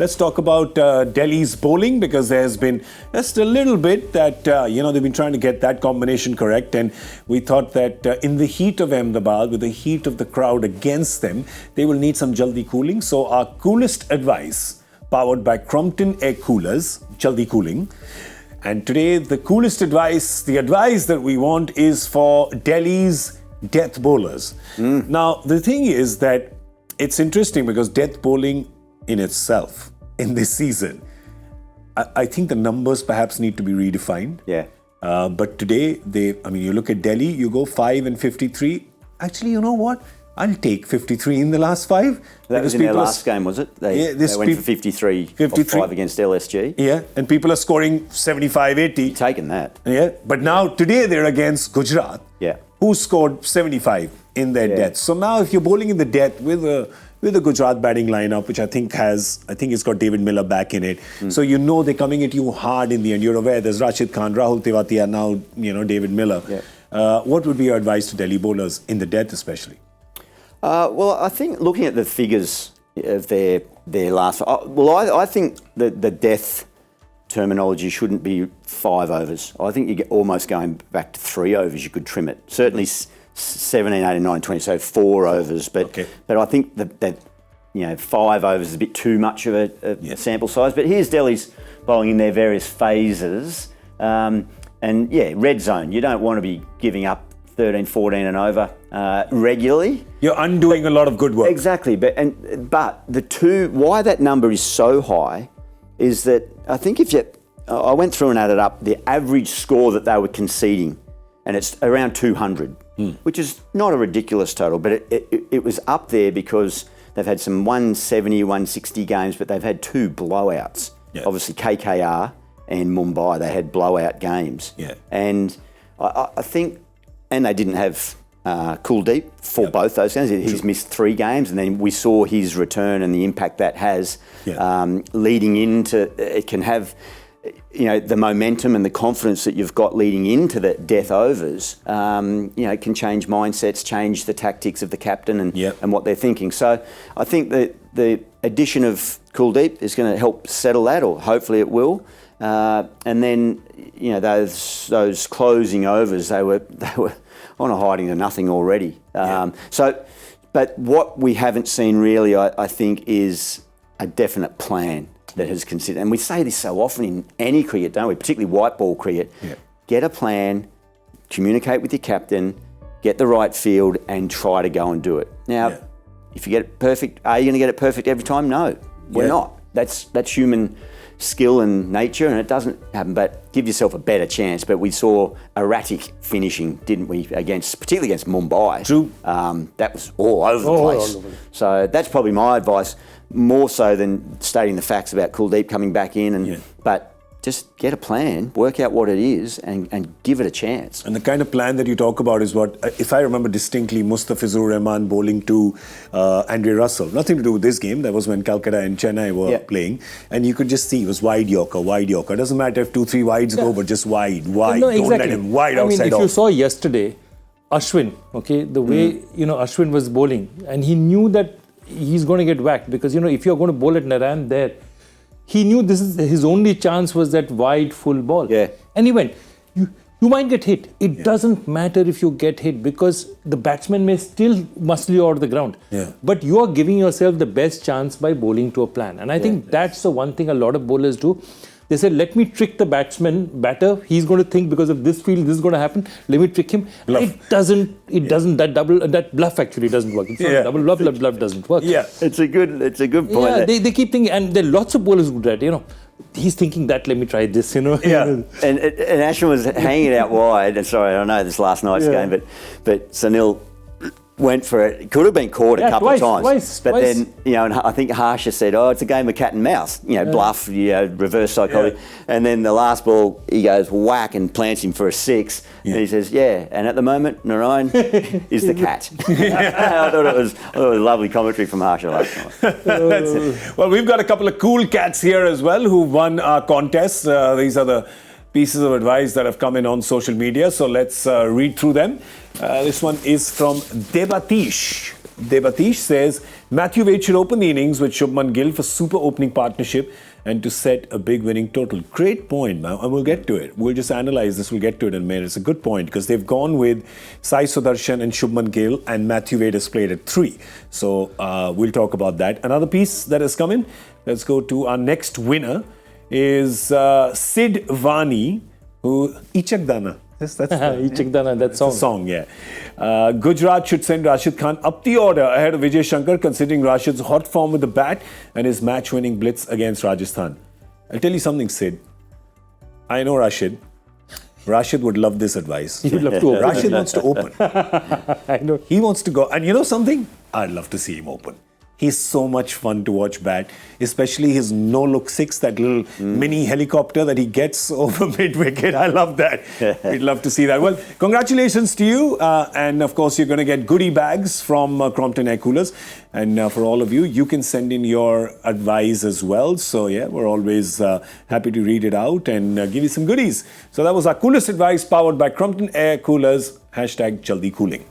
let's talk about Delhi's bowling, because there's been just a little bit that, they've been trying to get that combination correct. And we thought that in the heat of Ahmedabad, with the heat of the crowd against them, they will need some jaldi cooling. So our coolest advice, powered by Crompton air coolers, jaldi cooling. And today, the coolest advice, the advice that we want is for Delhi's death bowlers. Now, the thing is that it's interesting because death bowling in itself, in this season, I think the numbers perhaps need to be redefined. Yeah. But today, you look at Delhi, you go 5 and 53. Actually, you know what? I'll take 53 in the last 5. That was in their last game, was it? They went for 53 5 against LSG. Yeah, and people are scoring 75, 80. Taking that. Yeah, but now today they're against Gujarat, who scored 75 in their death. So now if you're bowling in the death with a Gujarat batting lineup, which I think it's got David Miller back in it. So they're coming at you hard in the end. You're aware there's Rashid Khan, Rahul Tewatia, now David Miller. Yeah. What would be your advice to Delhi bowlers in the death especially? Well, I think looking at the figures of their last... I think that the death terminology shouldn't be 5 overs. I think you're almost going back to 3 overs. You could trim it. Certainly 17, 18, 19, 20, so 4 overs. But I think that 5 overs is a bit too much of a sample size. But here's Delhi's bowling in their various phases. Red zone. You don't want to be giving up 13, 14 and over regularly. You're undoing a lot of good work. Exactly. But why that number is so high is that I think I went through and added up the average score that they were conceding, and it's around 200, which is not a ridiculous total, but it was up there because they've had some 170, 160 games, but they've had 2 blowouts. Yeah. Obviously KKR and Mumbai, they had blowout games. Yeah. And I think, and they didn't have Kuldeep for both those games. He's missed 3 games, and then we saw his return and the impact that has leading into, it can have, the momentum and the confidence that you've got leading into the death overs, it can change mindsets, change the tactics of the captain and what they're thinking. So I think that the addition of Kuldeep is going to help settle that, or hopefully it will. And then, those closing overs, they were on a hiding to nothing already. But what we haven't seen really, I think, is a definite plan that has considered. And we say this so often in any cricket, don't we? Particularly white ball cricket. Yeah. Get a plan, communicate with your captain, get the right field, and try to go and do it. Now, if you get it perfect, are you going to get it perfect every time? No, we're not. That's human skill and nature, and it doesn't happen, but give yourself a better chance. But we saw erratic finishing, didn't we, particularly against Mumbai. True. That was all over the place. So that's probably my advice, more so than stating the facts about Kuldeep coming back in. But just get a plan, work out what it is, and give it a chance. And the kind of plan that you talk about is what, if I remember distinctly, Mustafizur Rahman bowling to Andre Russell. Nothing to do with this game. That was when Calcutta and Chennai were playing. And you could just see it was wide Yorker. Doesn't matter if 2-3 wides go, but just wide. No, exactly. Don't let him wide outside if you saw yesterday, Ashwin, the way, Ashwin was bowling, and he knew that he's going to get whacked because, if you're going to bowl at Naran there, he knew this is his only chance was that wide full ball. Yeah. And he went, you might get hit. It doesn't matter if you get hit because the batsman may still muscle you out of the ground. Yeah. But you are giving yourself the best chance by bowling to a plan. And I think that's the one thing a lot of bowlers do. They said, let me trick the batter. He's going to think because of this field, this is going to happen. Let me trick him. Bluff. That bluff actually doesn't work. It's not double bluff doesn't work. Yeah, it's a good point. Yeah, they keep thinking, and there are lots of bowlers who do that, He's thinking that, let me try this, Yeah, and Ashwin was hanging out wide. And sorry, I know this last night's game, but Sunil went for it. It could have been caught a couple of times. But then, and I think Harsha said, it's a game of cat and mouse. Bluff, reverse psychology. Yeah. And then the last ball, he goes whack and plants him for a 6. Yeah. And he says, and at the moment, Narayan is the cat. I thought it was lovely commentary from Harsha last night. That's it. Well, we've got a couple of cool cats here as well who won our contest. These are the pieces of advice that have come in on social media. So let's read through them. This one is from Debatish. Debatish says, Matthew Wade should open the innings with Shubman Gill for super opening partnership and to set a big winning total. Great point, man. And we'll get to it. We'll just analyze this. We'll get to it in a minute. It's a good point because they've gone with Sai Sudarshan and Shubman Gill, and Matthew Wade has played at 3. So we'll talk about that. Another piece that has come in. Let's go to our next winner is Sid Vani, who Ichak Dana. Yes, that's Ichak Dana, that song. Song, yeah. Gujarat should send Rashid Khan up the order ahead of Vijay Shankar, considering Rashid's hot form with the bat and his match-winning blitz against Rajasthan. I'll tell you something, Sid. I know Rashid. Rashid would love this advice. He would love to open. Rashid wants to open. I know. He wants to go. And you know something? I'd love to see him open. He's so much fun to watch bat, especially his no-look 6, that little mini helicopter that he gets over mid-wicket. I love that. We'd love to see that. Well, congratulations to you. And of course, you're going to get goodie bags from Crompton Air Coolers. And for all of you, you can send in your advice as well. So yeah, we're always happy to read it out and give you some goodies. So that was our coolest advice powered by Crompton Air Coolers. #JaldiCooling.